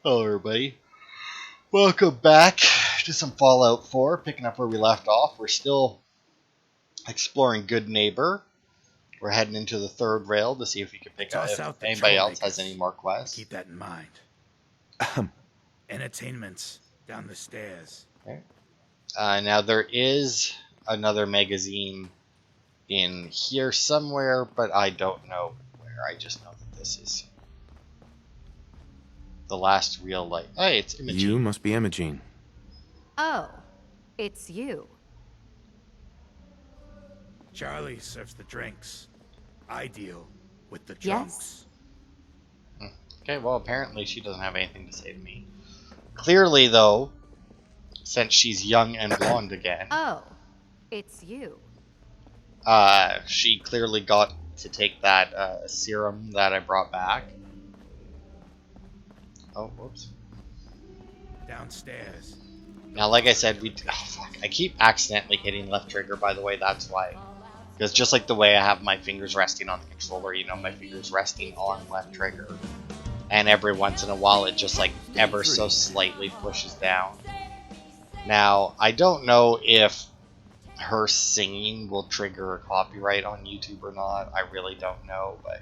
Hello, everybody. Welcome back to some Fallout 4. Picking up where we left off. We're still exploring Good Neighbor. We're heading into the third rail to see if we can pick up if anybody else has any more quests. Keep that in mind. Entertainments down the stairs. Okay. Now there is another magazine in here somewhere, but I don't know where. I just know that this is the last real light. Hey, it's Imogene. You must be Imogene. Oh, it's you. Charlie serves the drinks. I deal with the drunks. Okay, well, apparently she doesn't have anything to say to me. Clearly, though, since she's young and blonde again. Oh, it's you. She clearly got to take that serum that I brought back. Oh, whoops. Downstairs. Now, like I said, I keep accidentally hitting left trigger, by the way, that's why. Because just like the way I have my fingers resting on the controller, you know, my fingers resting on left trigger. And every once in a while, it just like ever so slightly pushes down. Now, I don't know if her singing will trigger a copyright on YouTube or not. I really don't know, but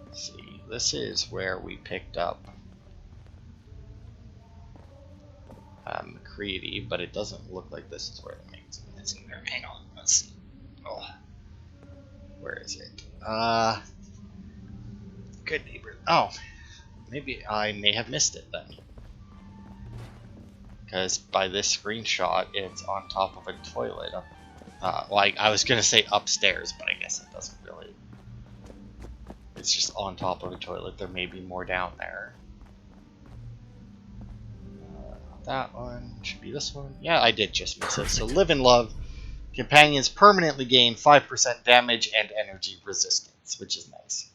let's see. This is where we picked up McCready, but it doesn't look like this is where the magazine is either. Hang on, let's see. Oh, where is it? Good Neighbor. Oh, maybe I may have missed it then. Because by this screenshot, it's on top of a toilet. Like I was gonna say upstairs, but I guess it doesn't really. It's just on top of a toilet. There may be more down there. That one should be this one. Yeah, I did just miss it. So live and love. Companions permanently gain 5% damage and energy resistance, which is nice.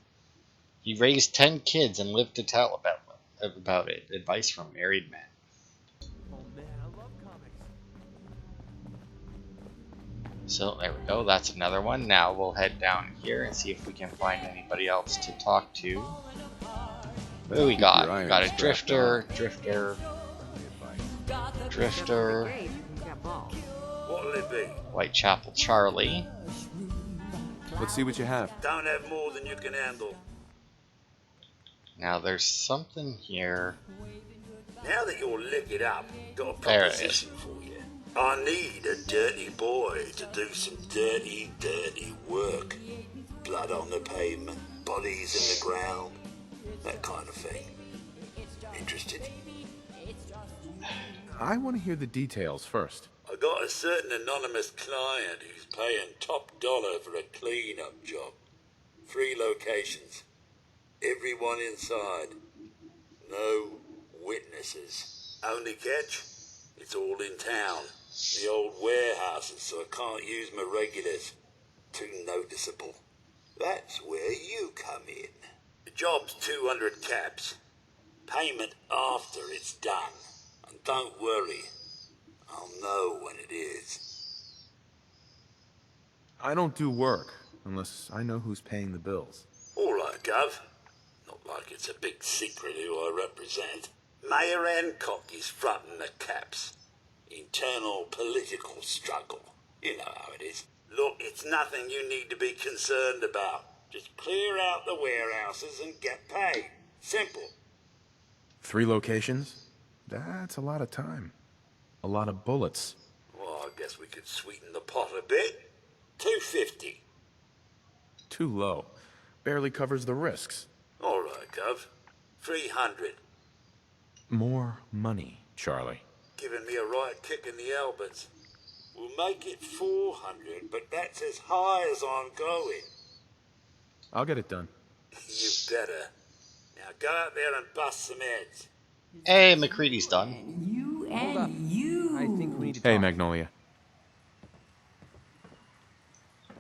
He raised 10 kids and lived to tell about it. Advice from married men. So there we go, that's another one. Now we'll head down here and see if we can find anybody else to talk to. What do we got? We got a drifter. What'll it be? Whitechapel Charlie. Let's see what you have. Don't have more than you can handle. Now there's something here. Now that you're licked up, got a There it is. proposition for you. I need a dirty boy to do some dirty work. Blood on the pavement, bodies in the ground, that kind of thing. Interested? I want to hear the details first. I got a certain anonymous client who's paying top dollar for a clean-up job. 3 locations. Everyone inside. No witnesses. Only catch? It's all in town. The old warehouses, so I can't use my regulars. Too noticeable. That's where you come in. The job's 200 caps. Payment after it's done. And don't worry, I'll know when it is. I don't do work unless I know who's paying the bills. All right, Gov. Not like it's a big secret who I represent. Mayor Hancock is fronting the caps. Internal political struggle. You know how it is. Look, it's nothing you need to be concerned about. Just clear out the warehouses and get paid. Simple. 3 locations? That's a lot of time. A lot of bullets. Well, I guess we could sweeten the pot a bit. 250. Too low. Barely covers the risks. All right, Gov. 300. More money, Charlie. Giving me a right kick in the elbows. We'll make it 400, but that's as high as I'm going. I'll get it done. You better. Now go out there and bust some heads. Hey, McCready's done. I think we need to Hey, talk. Magnolia.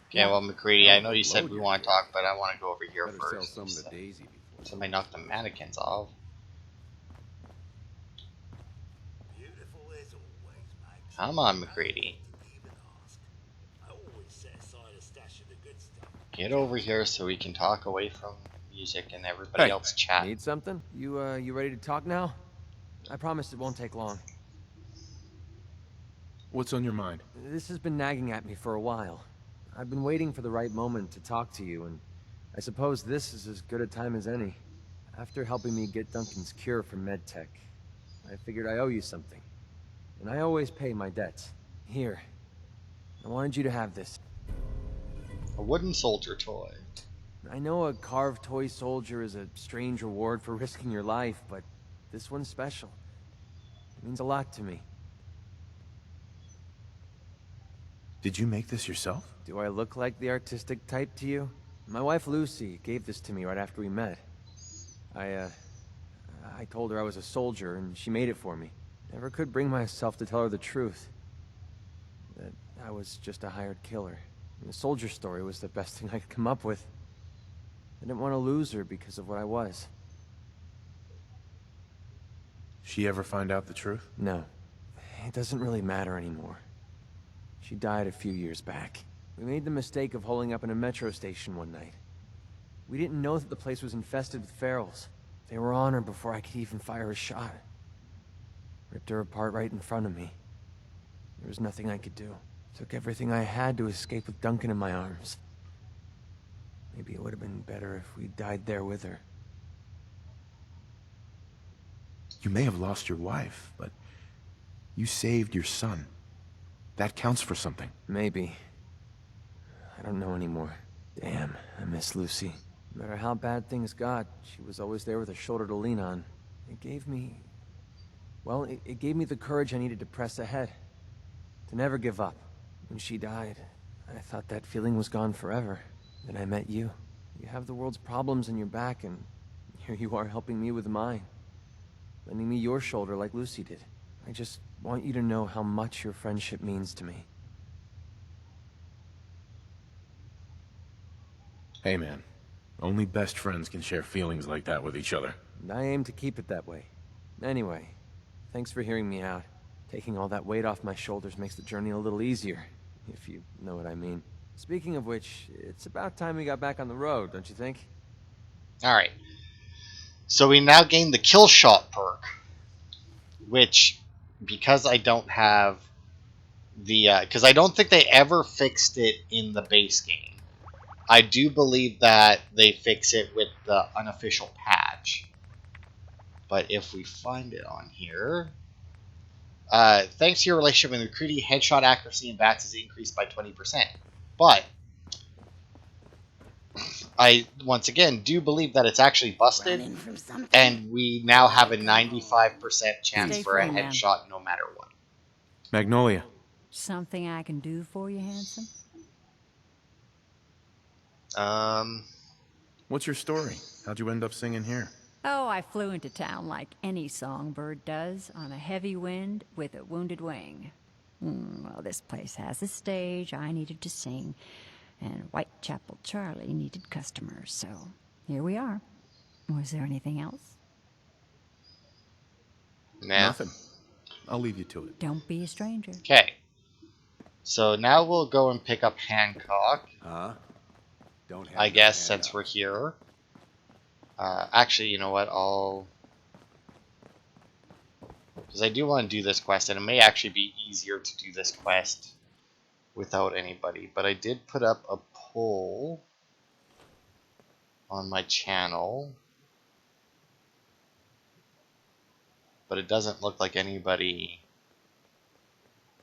Okay, well, McCready, I know you said we want to talk, but I want to go over here Better sell first. some of the daisy before. Somebody knocked the mannequins off. Beautiful as always, mate. Come on, McCready. Even ask. I always set aside a stash of the good stuff. Get over here so we can talk away from music and everybody else chat. Need something? You ready to talk now? I promise it won't take long. What's on your mind? This has been nagging at me for a while. I've been waiting for the right moment to talk to you, and I suppose this is as good a time as any. After helping me get Duncan's cure for MedTech, I figured I owe you something. And I always pay my debts. Here. I wanted you to have this. A wooden soldier toy. I know a carved toy soldier is a strange reward for risking your life, but this one's special. It means a lot to me. Did you make this yourself? Do I look like the artistic type to you? My wife Lucy gave this to me right after we met. I told her I was a soldier, and she made it for me. Never could bring myself to tell her the truth. That I was just a hired killer. The soldier story was the best thing I could come up with. I didn't want to lose her because of what I was. She ever find out the truth? No. It doesn't really matter anymore. She died a few years back. We made the mistake of holing up in a metro station one night. We didn't know that the place was infested with ferals. They were on her before I could even fire a shot. Ripped her apart right in front of me. There was nothing I could do. Took everything I had to escape with Duncan in my arms. Maybe it would have been better if we died there with her. You may have lost your wife, but you saved your son. That counts for something. Maybe. I don't know anymore. Damn, I miss Lucy. No matter how bad things got, she was always there with a shoulder to lean on. It gave me... Well, it gave me the courage I needed to press ahead. To never give up. When she died, I thought that feeling was gone forever. Then I met you. You have the world's problems in your back, and here you are helping me with mine. Lending me your shoulder like Lucy did. I just want you to know how much your friendship means to me. Hey man, only best friends can share feelings like that with each other. And I aim to keep it that way. Anyway, thanks for hearing me out. Taking all that weight off my shoulders makes the journey a little easier, if you know what I mean. Speaking of which, it's about time we got back on the road, don't you think? Alright. So we now gain the kill shot perk, which, because I don't have the... because I don't think they ever fixed it in the base game. I do believe that they fix it with the unofficial patch. But if we find it on here... thanks to your relationship with recruiting, headshot accuracy in bats is increased by 20%. But I, once again, do believe that it's actually busted, and we now have a 95% chance Stay for a free, man. headshot no matter what. Magnolia. Something I can do for you, handsome? What's your story? How'd you end up singing here? Oh, I flew into town like any songbird does, on a heavy wind with a wounded wing. Well, this place has a stage I needed to sing, and Whitechapel Charlie needed customers, so here we are. Was there anything else? Nah. Nothing. I'll leave you to it. Don't be a stranger. Okay. So now we'll go and pick up Hancock, Don't have I no guess, hand since up. we're here. Actually, you know what? Because I do want to do this quest, and it may actually be easier to do this quest without anybody. But I did put up a poll on my channel. But it doesn't look like anybody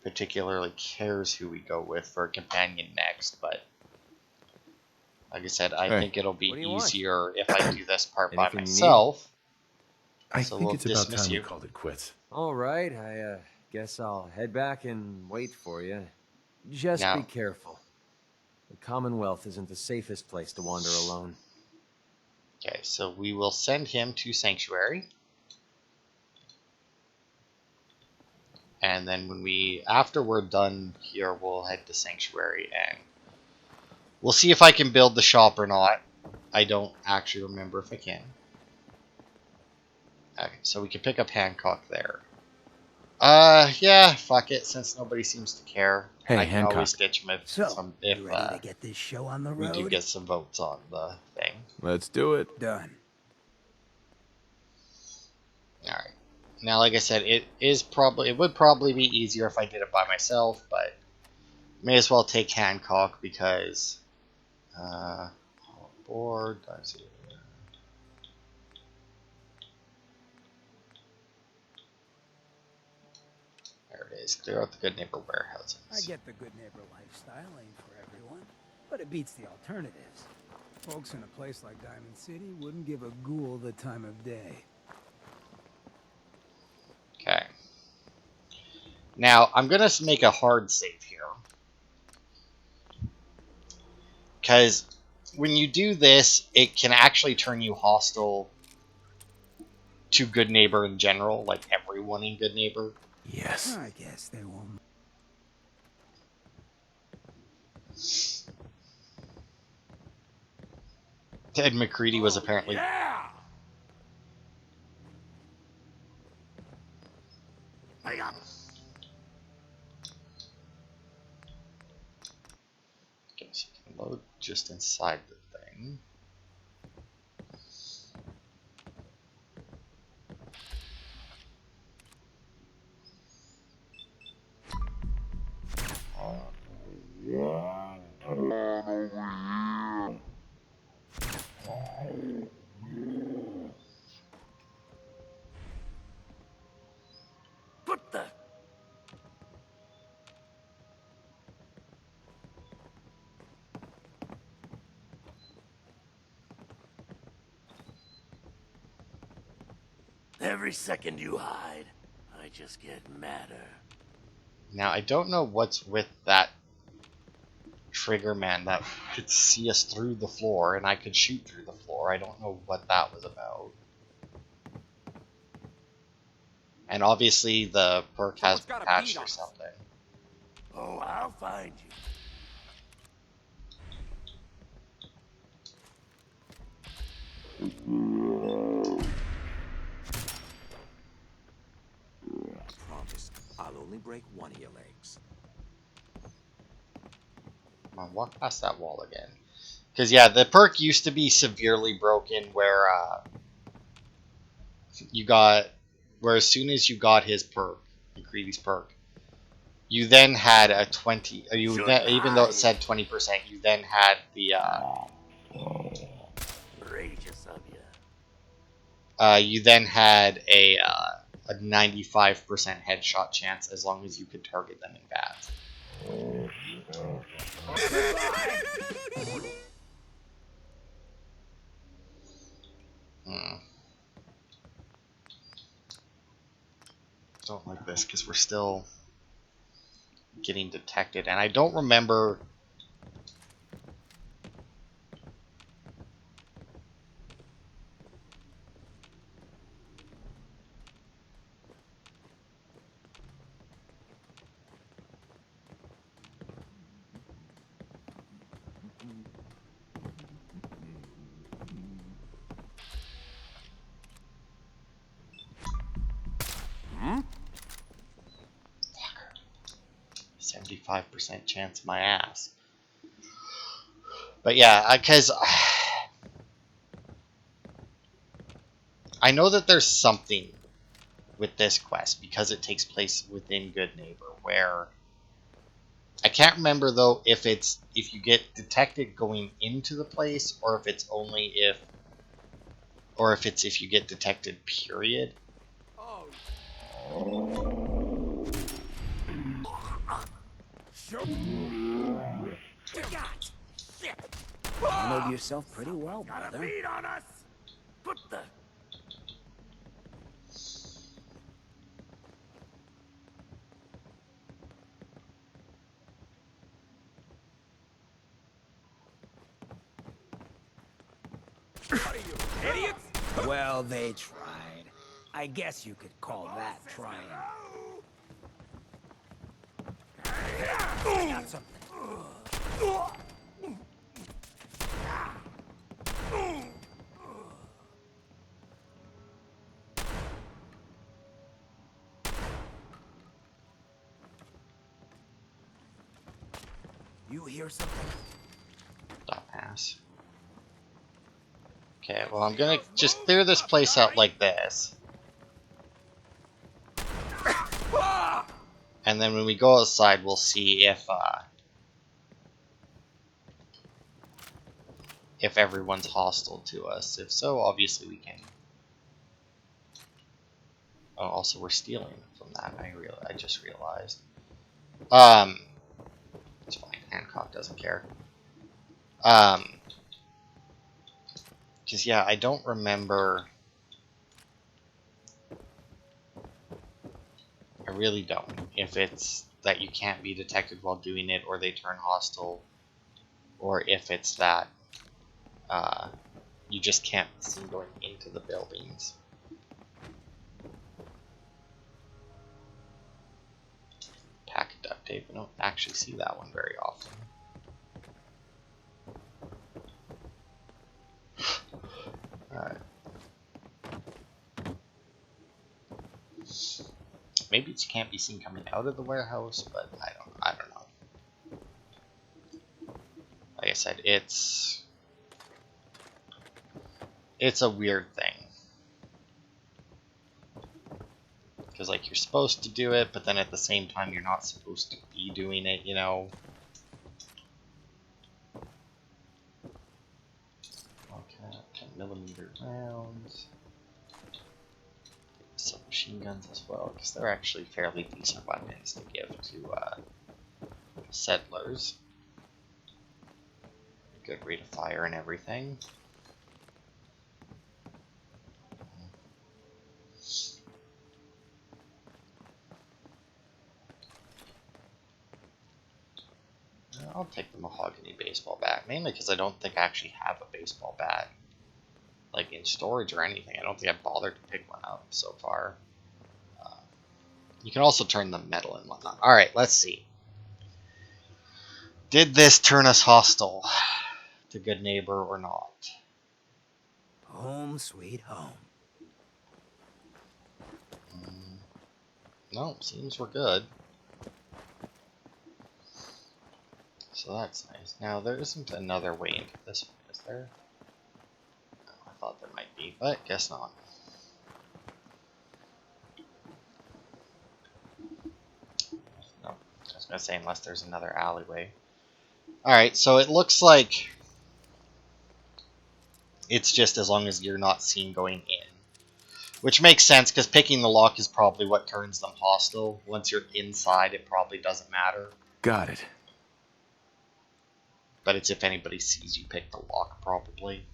particularly cares who we go with for a companion next. But like I said, I think it'll be What do you want? easier if I do this part by Anything you need? myself. I So think we'll it's about dismiss time you. we called it quits. All right, I guess I'll head back and wait for you. Just Now- be careful. The Commonwealth isn't the safest place to wander alone. Okay, so we will send him to Sanctuary. And then after we're done here, we'll head to Sanctuary and we'll see if I can build the shop or not. I don't actually remember if I can. Okay, so we can pick up Hancock there. Yeah, fuck it. Since nobody seems to care, Hey, I can always Hancock. ditch them So, if you ready to get this show on the we do road? get some votes on the thing. Let's do it. Done. All right. Now, like I said, it would probably be easier if I did it by myself, but may as well take Hancock because board. There it is. Clear out the good neighbor warehouses. I get the good neighbor lifestyle ain't for everyone, but it beats the alternatives. Folks in a place like Diamond City wouldn't give a ghoul the time of day. Okay. Now, I'm going to make a hard save here. Because when you do this, it can actually turn you hostile to Good Neighbor in general, like everyone in Good Neighbor. Yes. I guess they won't. Ted McCready was apparently... Yeah! Hang up! Okay, so you can load just inside the thing. What the? Every second you hide, I just get madder. Now, I don't know what's with that trigger man that could see us through the floor, and I could shoot through the floor. I don't know what that was about. And obviously the perk has been patched or something. Oh, I'll find you. Promise, I'll only break one of your legs. Come on, walk past that wall again. Because, yeah, the perk used to be severely broken where where as soon as you got his perk, McCready's perk, you then had a 20, even though it said 20%, you then had the, Courageous of you. you then had a 95% headshot chance as long as you could target them in bats. Don't like this because we're still getting detected, and I don't remember. Hmm? 75% chance my ass. But yeah, because I know that there's something with this quest because it takes place within Good Neighbor where I can't remember though if you get detected going into the place or if it's only if you get detected, period. Oh. Handled yourself pretty well, Got a brother. beat on us. Put the. What are you, idiots? Well, they tried. I guess you could call that trying. I got something. You hear something? Dumbass. Okay, well I'm gonna just clear this place out like this. And then when we go outside, we'll see if everyone's hostile to us. If so, obviously we can. Oh, also we're stealing from that. I just realized. It's fine. Hancock doesn't care. Because yeah, I don't remember. I really don't. If it's that you can't be detected while doing it, or they turn hostile, or if it's that you just can't be seen going into the buildings. Pack of duct tape. I don't actually see that one very often. Alright. Maybe it can't be seen coming out of the warehouse, but I don't know. Like I said, it's a weird thing. Because like you're supposed to do it, but then at the same time you're not supposed to be doing it, you know. Okay, 10mm rounds. Some machine guns as well, because they're actually fairly decent weapons to give to settlers. Good rate of fire and everything. I'll take the mahogany baseball bat, mainly because I don't think I actually have a baseball bat, like in storage or anything. I don't think I've bothered to pick one up so far. You can also turn them metal and whatnot. Alright, let's see. Did this turn us hostile to Good Neighbor or not? Home sweet home. No, seems we're good. So that's nice. Now, there isn't another way into this one, is there? Oh, I thought there might be, but guess not. No, I was going to say unless there's another alleyway. Alright, so it looks like it's just as long as you're not seen going in. Which makes sense, because picking the lock is probably what turns them hostile. Once you're inside, it probably doesn't matter. Got it. But it's if anybody sees you pick the lock, probably.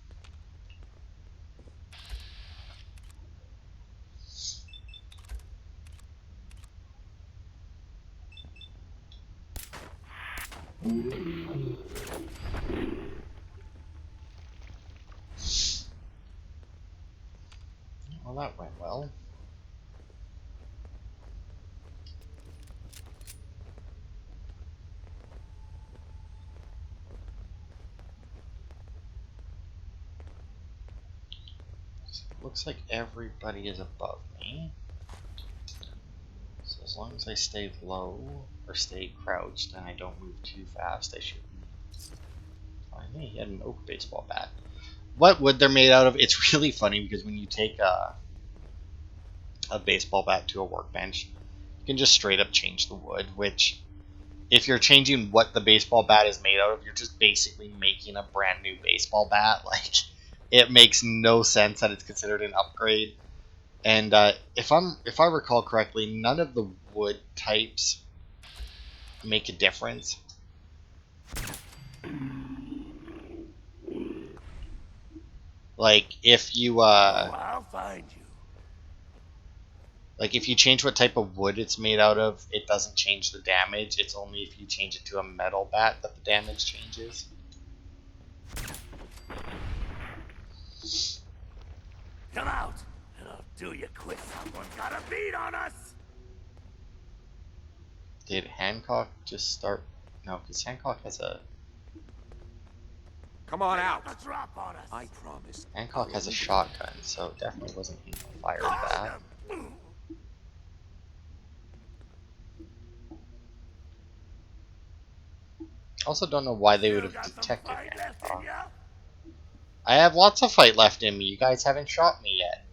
Well, that went well. So it looks like everybody is above me. So as long as I stay low, or stay crouched, and I don't move too fast, I should be fine. Hey, he had an oak baseball bat. What wood they're made out of? It's really funny, because when you take a baseball bat to a workbench, you can just straight up change the wood, which, if you're changing what the baseball bat is made out of, you're just basically making a brand new baseball bat. Like, it makes no sense that it's considered an upgrade. And if I recall correctly, none of the wood types make a difference. Like if you I'll find you. like if you change what type of wood it's made out of, it doesn't change the damage. It's only if you change it to a metal bat that the damage changes. Come out, and I'll do you quick. Someone's got a beat on us. Did Hancock just start? No, because Hancock has a Come on out. A drop on us. I promise. Hancock has a shotgun, so it definitely wasn't him who fired that. also don't know why they would have Still got some detected fight me. left in ya? I have lots of fight left in me. You guys haven't shot me yet.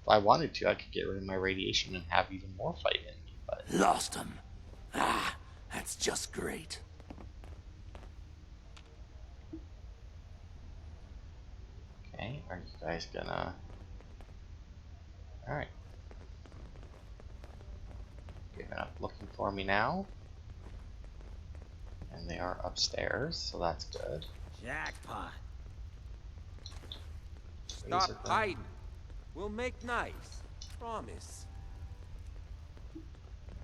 If I wanted to, I could get rid of my radiation and have even more fight in me, but... Lost him. Ah, that's just great. Okay, are you guys gonna... Alright. Giving up looking for me now. And they are upstairs, so that's good. Jackpot. Stop Razor gun. hiding. We'll make nice. Promise.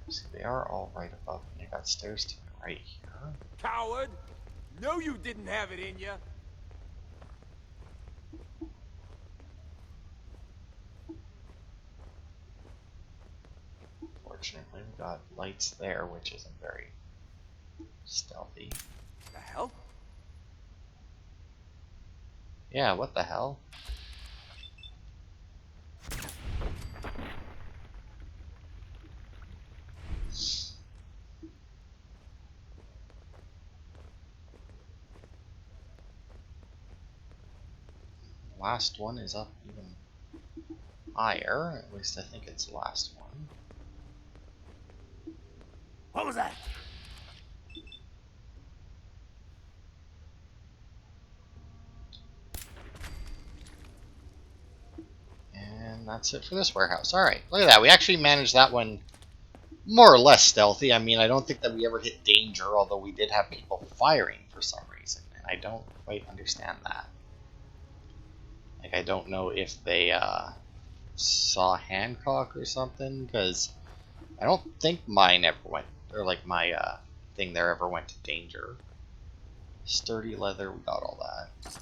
See, they are all right above me. I got stairs to my right here. Coward! No, you didn't have it in ya. Fortunately, we got lights there, which isn't very stealthy. The hell? Yeah, what the hell? Last one is up even higher. At least I think it's the last one. What was that? And that's it for this warehouse. Alright, look at that. We actually managed that one more or less stealthy. I mean, I don't think that we ever hit danger, although we did have people firing for some reason. And I don't quite understand that. Like, I don't know if they saw Hancock or something, because I don't think mine ever went, or like my thing there ever went to danger. Sturdy leather, we got all that.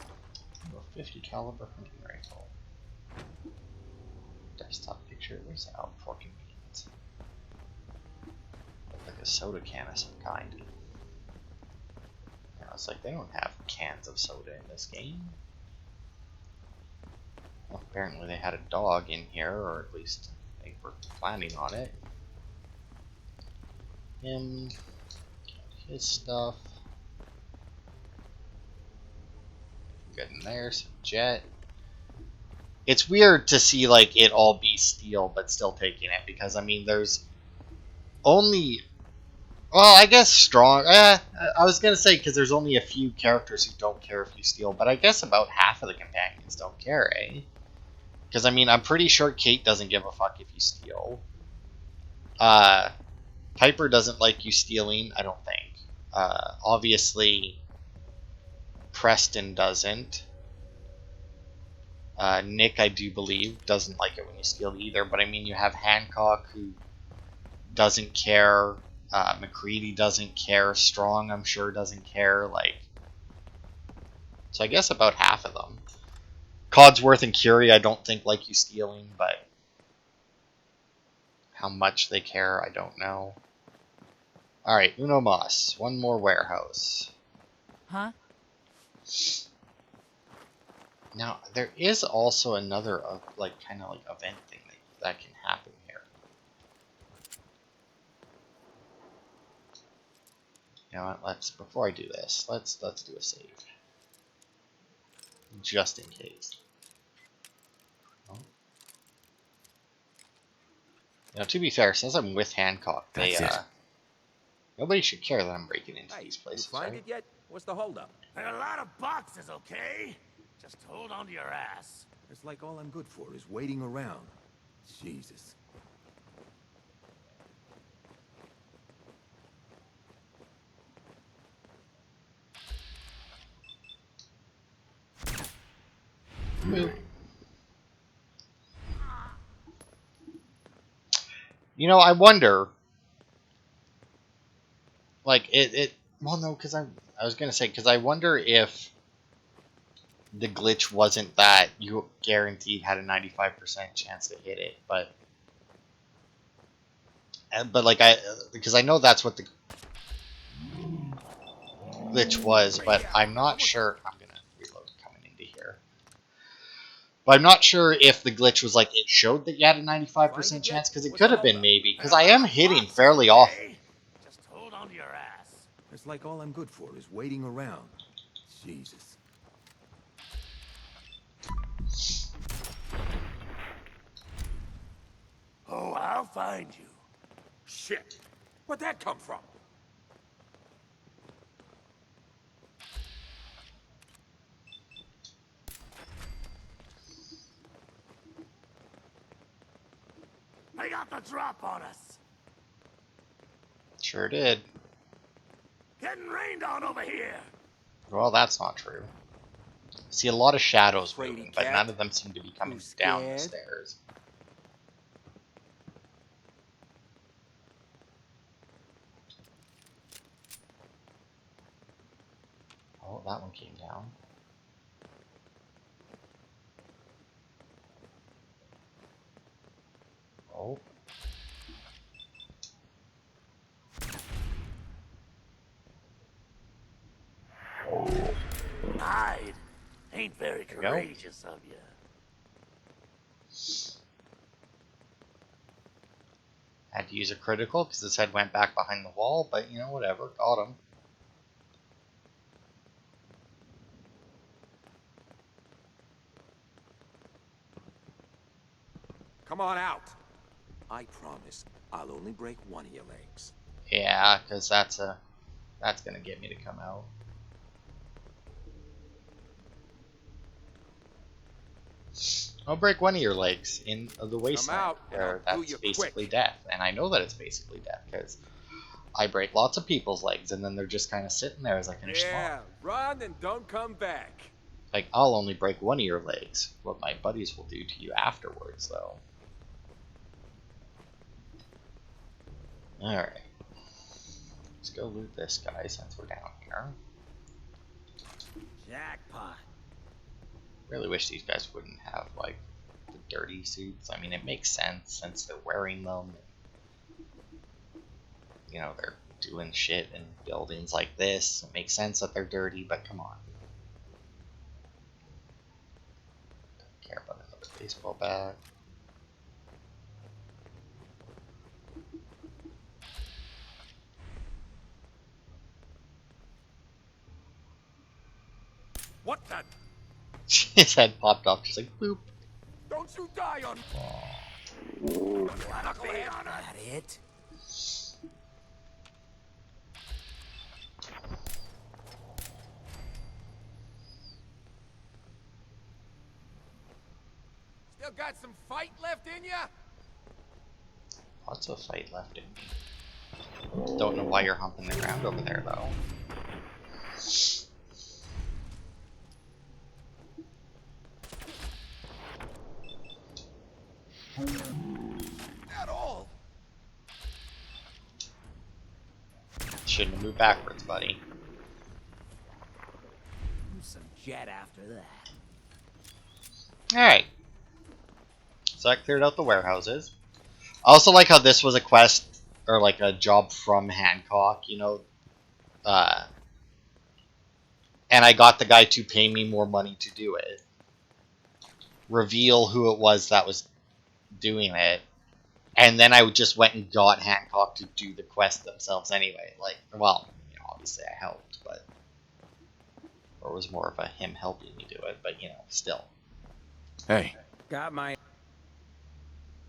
A 50 caliber hunting rifle. Desktop picture, where's that? Oh, pork and beans. Look like a soda can of some kind. Yeah, it's like they don't have cans of soda in this game. Well, apparently they had a dog in here, or at least they were planning on it. Him, his stuff. Get in there, some jet. It's weird to see like it all be steel, but still taking it, because I mean, there's only, well, I guess strong. I was gonna say because there's only a few characters who don't care if you steal, but I guess about half of the companions don't care, eh? Because I mean, I'm pretty sure Kate doesn't give a fuck if you steal. Piper doesn't like you stealing, I don't think. Obviously, Preston doesn't. Nick, I do believe, doesn't like it when you steal either. But I mean, you have Hancock, who doesn't care. McCready doesn't care. Strong, I'm sure, doesn't care. Like, so I guess about half of them. Codsworth and Curie, I don't think like you stealing, but how much they care, I don't know. Alright, Uno Mas. One more warehouse. Huh? Now, there is also another, like, kind of like event thing that can happen here. You know what, let's, before I do this, let's do a save. Just in case. Oh. You know, to be fair, since I'm with Hancock, they, That's it. nobody should care that I'm breaking into Hey, these you places, find right? it yet? What's the holdup? There are a lot of boxes, okay? Just hold on to your ass. It's like all I'm good for is waiting around. Jesus. You know, I wonder, like, well, no, because I was going to say, because I wonder if the glitch wasn't that you guaranteed had a 95% chance to hit it, but like, because I know that's what the glitch was, but I'm not sure. I'm going to reload coming into here. But I'm not sure if the glitch was like it showed that you had a 95% chance, because it could have been maybe, because I am hitting fairly often. Just hold on to your ass. like all I'm good for is waiting around. Jesus. Oh, I'll find you. Shit! Where'd that come from? They got the drop on us. Sure did. Getting rained on over here. Well, that's not true. I see a lot of shadows Fraidy moving, but cat. none of them seem to be coming Who's down the scared? stairs. Oh, that one came down. Oh. Hide. Ain't very There you go. courageous of you. Had to use a critical because his head went back behind the wall, but you know, whatever. Got him. Come on out. I promise I'll only break one of your legs. Yeah, because that's gonna get me to come out. I'll break one of your legs in the wasteland, out, and where I'll do that's you basically quick. death, and I know that it's basically death because I break lots of people's legs, and then they're just kind of sitting there as I finish them off. Run and don't come back. Like, I'll only break one of your legs. What my buddies will do to you afterwards, though. Alright. Let's go loot this guy since we're down here. Jackpot. Really wish these guys wouldn't have, like, the dirty suits. I mean, it makes sense since they're wearing them. You know, they're doing shit in buildings like this. It makes sense that they're dirty, but come on. Don't care about another baseball bat. What the? His head popped off, just like, boop. Don't you die on... That it? Still got some fight left in ya? Lots of fight left in me. Don't know why you're humping the ground over there, though. At all. Shouldn't have moved backwards, buddy. Some jet after that. Alright. So I cleared out the warehouses. I also like how this was a quest, or like a job from Hancock, you know. And I got the guy to pay me more money to do it. Reveal who it was that was doing it. And then I just went and got Hancock to do the quest themselves anyway. Like, well, you know, obviously I helped, but... Or it was more of a him helping me do it, but, you know, still. Hey. Got my...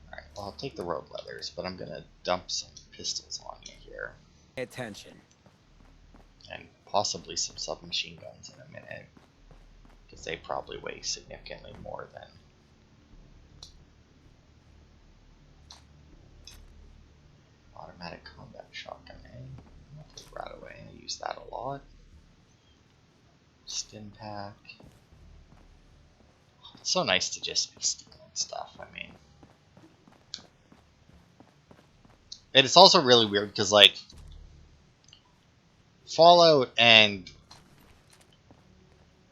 Alright, well, I'll take the road leathers, but I'm gonna dump some pistols on you here. attention. And possibly some submachine guns in a minute. Because they probably weigh significantly more than... Automatic combat shotgun, eh? I'll take right away. I use that a lot. Stim pack. It's so nice to just be stealing stuff, I mean. And it's also really weird because, like, Fallout and,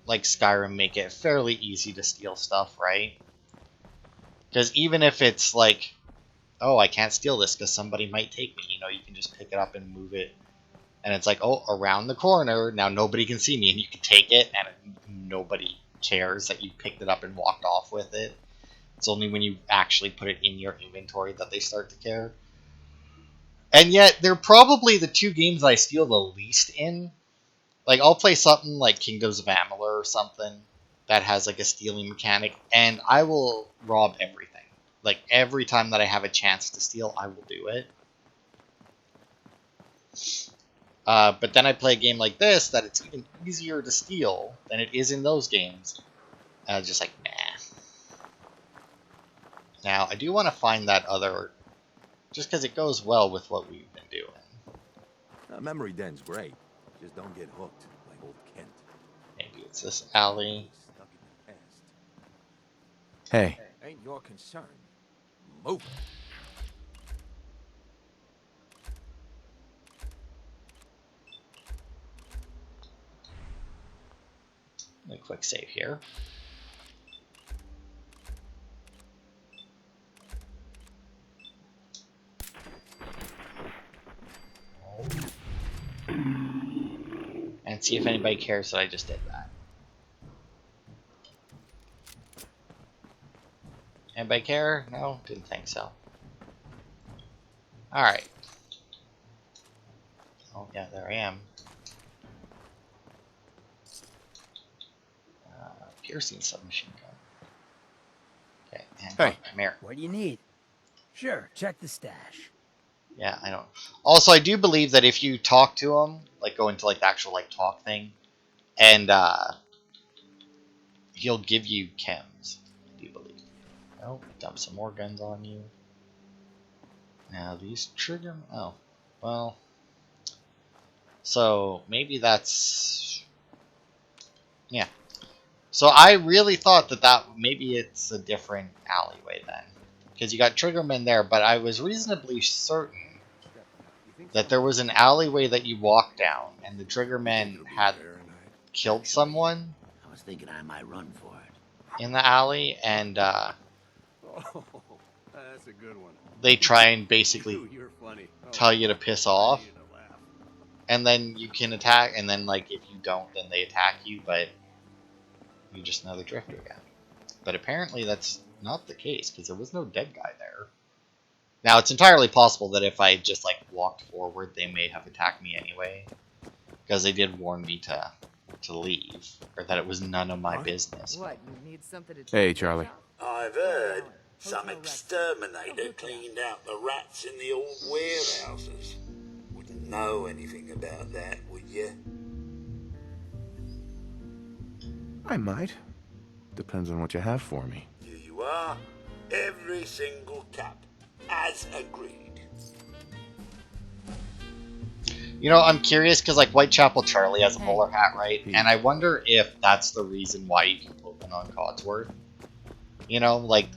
like, Skyrim make it fairly easy to steal stuff, right? Because even if it's like, oh, I can't steal this because somebody might take me, you know, you can just pick it up and move it. And it's like, oh, around the corner, now nobody can see me, and you can take it, and nobody cares that you picked it up and walked off with it. It's only when you actually put it in your inventory that they start to care. And yet, they're probably the two games I steal the least in. Like, I'll play something like Kingdoms of Amalur or something that has like a stealing mechanic, and I will rob everything. Like, every time that I have a chance to steal, I will do it. But then I play a game like this that it's even easier to steal than it is in those games. And I was just like, nah. Now, I do want to find that other, just because it goes well with what we've been doing. Memory den's great. Just don't get hooked like old Kent. Maybe it's this alley. Stuck in the past. Hey, Ain't your concern. Move it. A quick save here. And see if anybody cares that I just did that. Anybody care? No? Didn't think so. Alright. Oh, yeah, there I am. Piercing submachine gun. Okay, and Hey. come here. What do you need? Sure, check the stash. Yeah, I don't. Also, I do believe that if you talk to him, like go into like the actual like talk thing, and he'll give you chems. I do believe. Oh, dump some more guns on you. Now these trigger. Oh, well. So maybe that's. Yeah. So I really thought that maybe it's a different alleyway then, because you got triggermen there, but I was reasonably certain that there was an alleyway that you walked down, and the triggermen had killed someone. I was thinking I might run for it. In the alley, and Oh, that's a good one. they try and basically You're funny. tell you to piss off, and then you can attack, and then like if you don't, then they attack you, but you're just another drifter again. But apparently that's not the case, because there was no dead guy there. Now it's entirely possible that if I just like walked forward, they may have attacked me anyway, because they did warn me to leave, or that it was none of my business. What, you need something to Hey, Charlie. I've heard some exterminator cleaned out the rats in the old warehouses. Wouldn't know anything about that, would you? I might. Depends on what you have for me. Here you are. Every single cap, as agreed. You know, I'm curious because like Whitechapel Charlie has a bowler hat, right? And I wonder if that's the reason why you can open on Codsworth. You know, like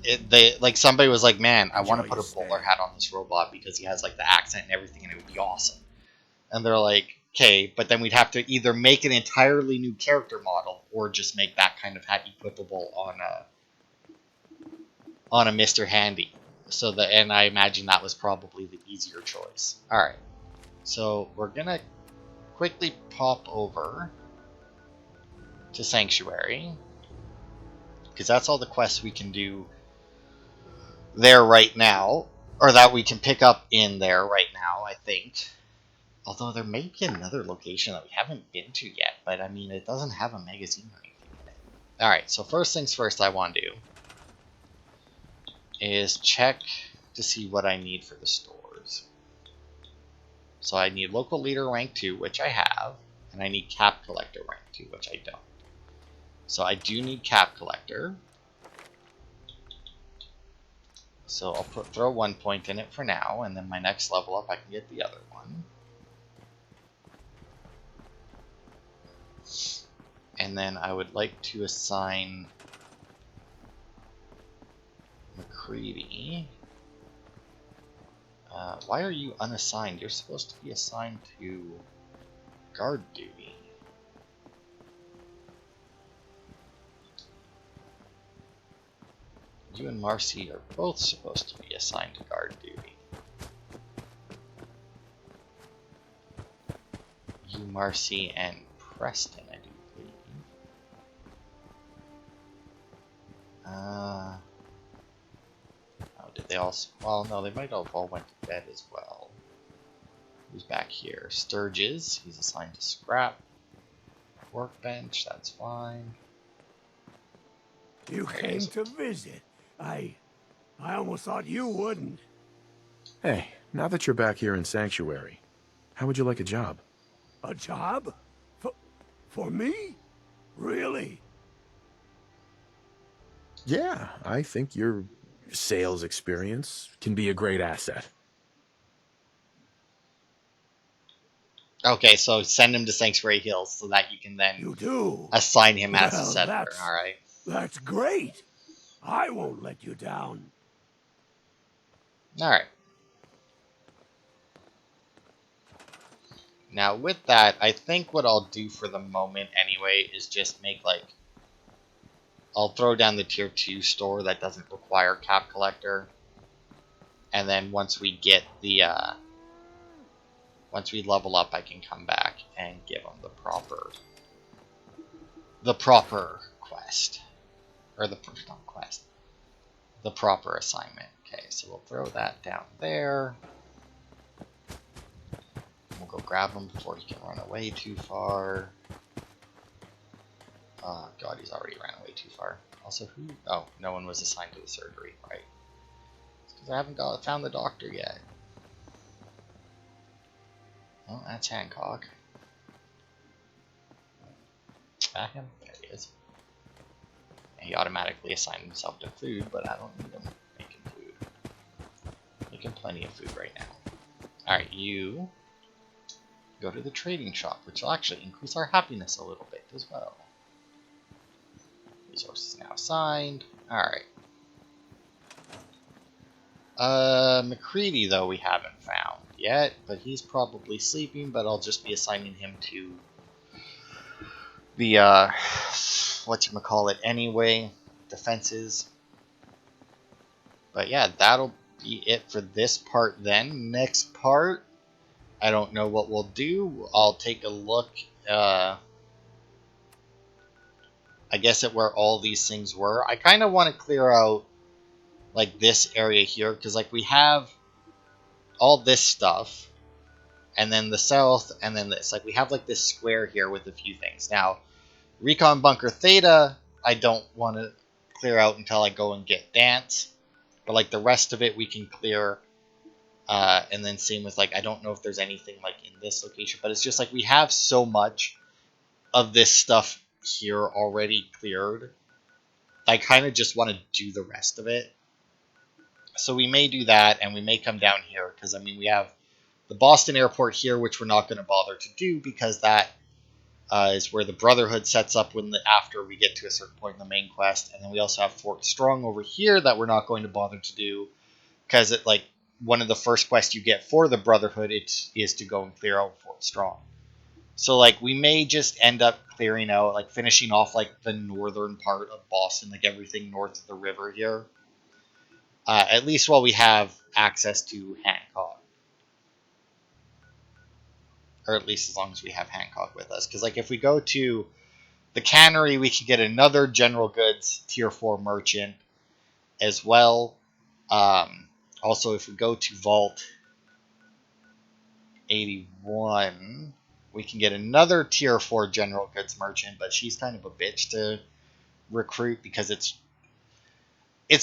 somebody was like, "Man, I want to put a bowler hat on this robot because he has like the accent and everything, and it would be awesome." And they're like, "Okay, but then we'd have to either make an entirely new character model or just make that kind of hat equipable on a Mr. Handy." So and I imagine that was probably the easier choice. All right. So we're gonna quickly pop over to Sanctuary, because that's all the quests we can do there right now, or that we can pick up in there right now, I think. Although there may be another location that we haven't been to yet, but I mean, it doesn't have a magazine or anything in it. Alright, so first things first I want to do is check to see what I need for the stores. So I need local leader rank 2, which I have, and I need cap collector rank 2, which I don't. So I do need cap collector. So I'll throw 1 point in it for now, and then my next level up I can get the other one. And then I would like to assign McCready. Why are you unassigned? You're supposed to be assigned to guard duty. You and Marcy are both supposed to be assigned to guard duty. You, Marcy, and Preston, I do believe. Oh, did they all? Well, no, they might have all went to bed as well. Who's back here? Sturges. He's assigned to scrap. Workbench. That's fine. You came to visit. I almost thought you wouldn't. Hey, now that you're back here in Sanctuary, how would you like a job? A job? For me? Really? Yeah, I think your sales experience can be a great asset. Okay, so send him to Sanctuary Hills so that you can then You do? assign him as a Well, settler. All right. that's great. I won't let you down. All right. Now with that, I think what I'll do for the moment anyway is just make like, I'll throw down the tier 2 store that doesn't require cap collector. And then once we get the, once we level up, I can come back and give them the proper quest. Or not quest. The proper assignment. Okay, so we'll throw that down there. We'll go grab him before he can run away too far. Oh god, he's already ran away too far. Also, who? Oh, no one was assigned to the surgery, right? It's because I haven't found the doctor yet. Oh, that's Hancock. Back him? There he is. And he automatically assigned himself to food, but I don't need him making food. Making plenty of food right now. Alright, you go to the trading shop, which will actually increase our happiness a little bit as well. Resources now assigned. Alright. McCready, though, we haven't found yet, but he's probably sleeping, but I'll just be assigning him to the, whatchamacallit anyway, defenses. But yeah, that'll be it for this part then. Next part, I don't know what we'll do. I'll take a look, I guess at where all these things were. I kind of want to clear out like this area here, because like we have all this stuff, and then the south, and then this. Like we have like this square here with a few things. Now, Recon Bunker Theta, I don't want to clear out until I go and get Dance, but like the rest of it we can clear. And then same with like, I don't know if there's anything like in this location, but it's just like we have so much of this stuff here already cleared. I kind of just want to do the rest of it. So we may do that, and we may come down here, because I mean we have the Boston airport here, which we're not going to bother to do, because that is where the Brotherhood sets up after we get to a certain point in the main quest. And then we also have Fort Strong over here that we're not going to bother to do, because it like one of the first quests you get for the Brotherhood is to go and clear out Fort Strong. So like we may just end up clearing out, like finishing off like the northern part of Boston, like everything north of the river here. At least while we have access to Hancock. Or at least as long as we have Hancock with us. Because like if we go to the cannery, we can get another general goods tier 4 merchant as well. Also, if we go to Vault 81, we can get another tier 4 general goods merchant, but she's kind of a bitch to recruit because it's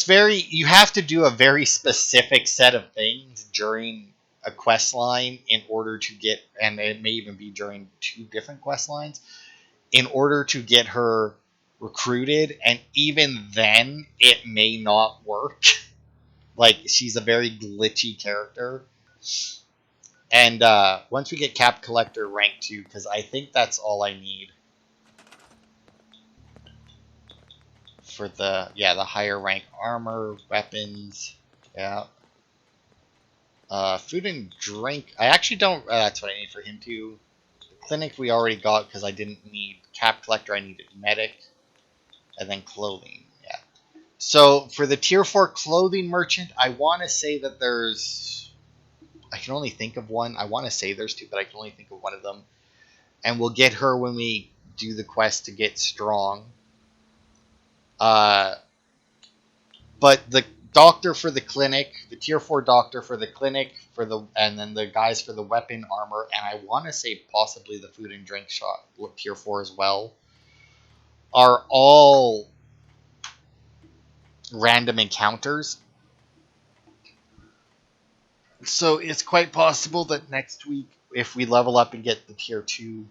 very, you have to do a very specific set of things during a quest line in order to get, and it may even be during 2 different quest lines, in order to get her recruited, and even then it may not work. Like, she's a very glitchy character. And once we get Cap Collector rank 2, because I think that's all I need for the higher rank armor, weapons, yeah. Food and drink, I actually don't, that's what I need for him too. The clinic we already got because I didn't need Cap Collector, I needed medic, and then clothing, yeah. So for the tier 4 clothing merchant, I want to say that I can only think of one. I want to say there's 2, but I can only think of one of them. And we'll get her when we do the quest to get strong. But the doctor for the clinic, the tier 4 doctor for the clinic, and then the guys for the weapon, armor, and I want to say possibly the food and drink shop tier 4 as well, are all random encounters. So it's quite possible that next week, if we level up and get the tier 2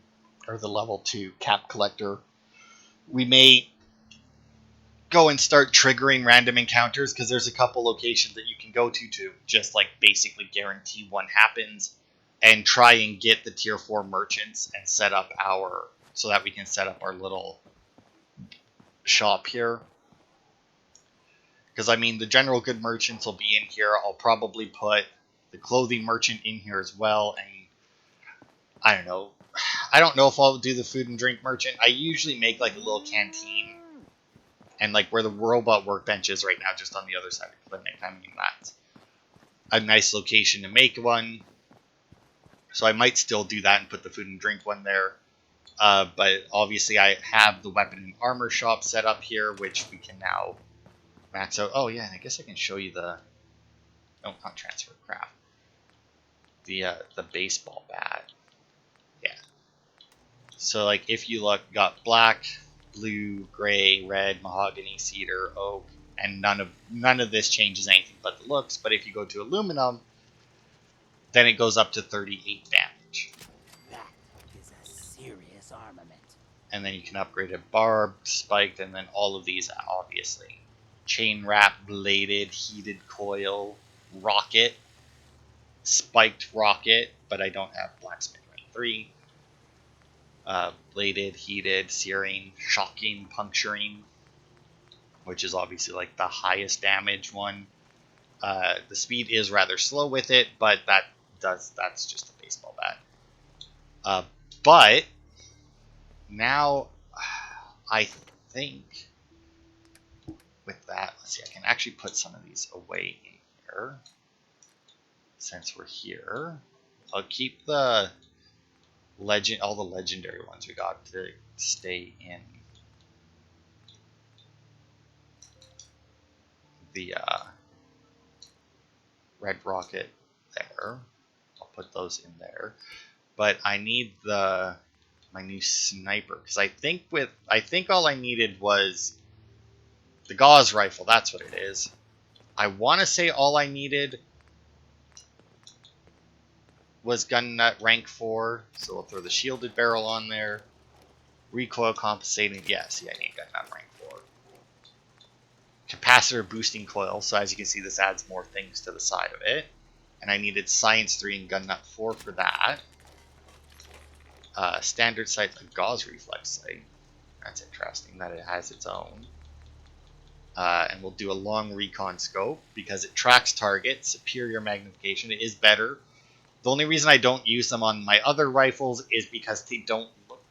or the level 2 cap collector, we may go and start triggering random encounters, because there's a couple locations that you can go to just like basically guarantee one happens, and try and get the tier 4 merchants and set up so that we can set up our little shop here. Because I mean, the general good merchants will be in here. I'll probably put the clothing merchant in here as well, and I don't know. I don't know if I'll do the food and drink merchant. I usually make like a little canteen, and like where the robot workbench is right now, just on the other side of the clinic. I mean, that's a nice location to make one. So I might still do that and put the food and drink one there. But obviously I have the weapon and armor shop set up here, which we can now max out. Oh yeah, and I guess I can show you the... Oh, not transfer, crap. The baseball bat. Yeah. So like if you look, got black, blue, gray, red, mahogany, cedar, oak, and none of this changes anything but the looks. But if you go to aluminum, then it goes up to 38 damage. That is a serious armament. And then you can upgrade it barbed, spiked, and then all of these, obviously. Chain wrap, bladed, heated coil, rocket, spiked rocket, but I don't have blacksmith rank 3. Bladed, heated, searing, shocking, puncturing, which is obviously like the highest damage one. The speed is rather slow with it, but that's just a baseball bat. But now I think with that, let's see, I can actually put some of these away in here. Since we're here, I'll keep the all the legendary ones we got to stay in the red rocket there. I'll put those in there, but I need my new sniper, because I think all I needed was the gauze rifle. That's what it is. I want to say all I needed was gun nut rank 4, so we'll throw the shielded barrel on there. Recoil compensating, yeah, see, I need gun nut rank 4. Capacitor boosting coil, so as you can see, this adds more things to the side of it. And I needed science 3 and gun nut 4 for that. Standard sight, a gauze reflex sight. That's interesting that it has its own. And we'll do a long recon scope because it tracks targets. Superior magnification, it is better. The only reason I don't use them on my other rifles is because they don't look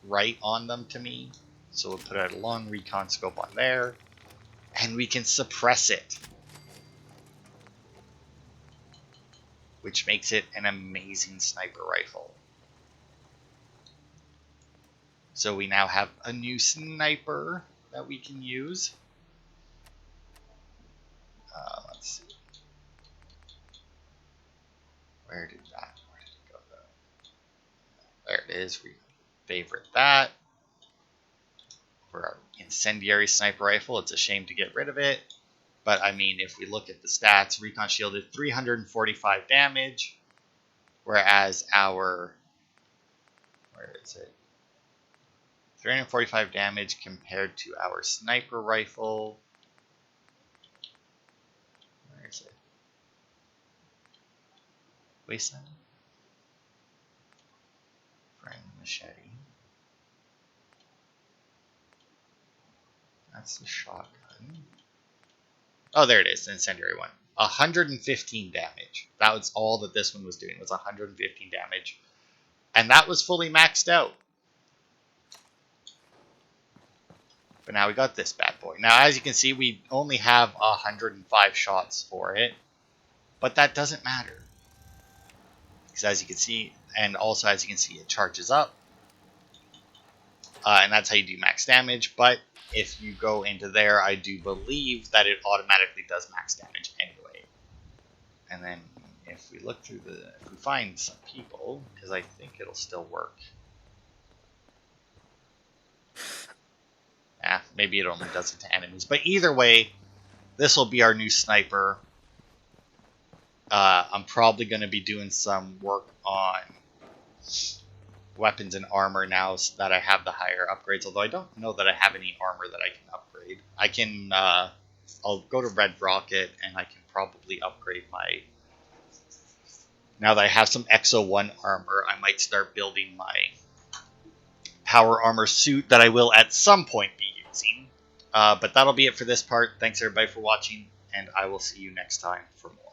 right on them to me. So we'll put a long recon scope on there, and we can suppress it, which makes it an amazing sniper rifle. So we now have a new sniper that we can use. Let's see. Where did it go though? There it is. We favorite that. For our incendiary sniper rifle, it's a shame to get rid of it. But I mean, if we look at the stats, recon shielded 345 damage, whereas our, where is it? 345 damage compared to our sniper rifle. Where is it? Wasteland? Friend machete. That's the shotgun. Oh, there it is, the incendiary one. 115 damage. That was all that this one was doing, was 115 damage. And that was fully maxed out. But now we got this bad boy. Now, as you can see, we only have 105 shots for it. But that doesn't matter. Because as you can see, and also as you can see, it charges up. And that's how you do max damage. But if you go into there, I do believe that it automatically does max damage anyway. And then if we look through if we find some people, because I think it'll still work. Maybe it only does it to enemies. But either way, this will be our new sniper. I'm probably going to be doing some work on weapons and armor now so that I have the higher upgrades. Although I don't know that I have any armor that I can upgrade. I can, I'll go to Red Rocket and I can probably upgrade my... Now that I have some Exo 1 armor, I might start building my power armor suit that I will at some point be using. But that'll be it for this part. Thanks everybody for watching, and I will see you next time for more.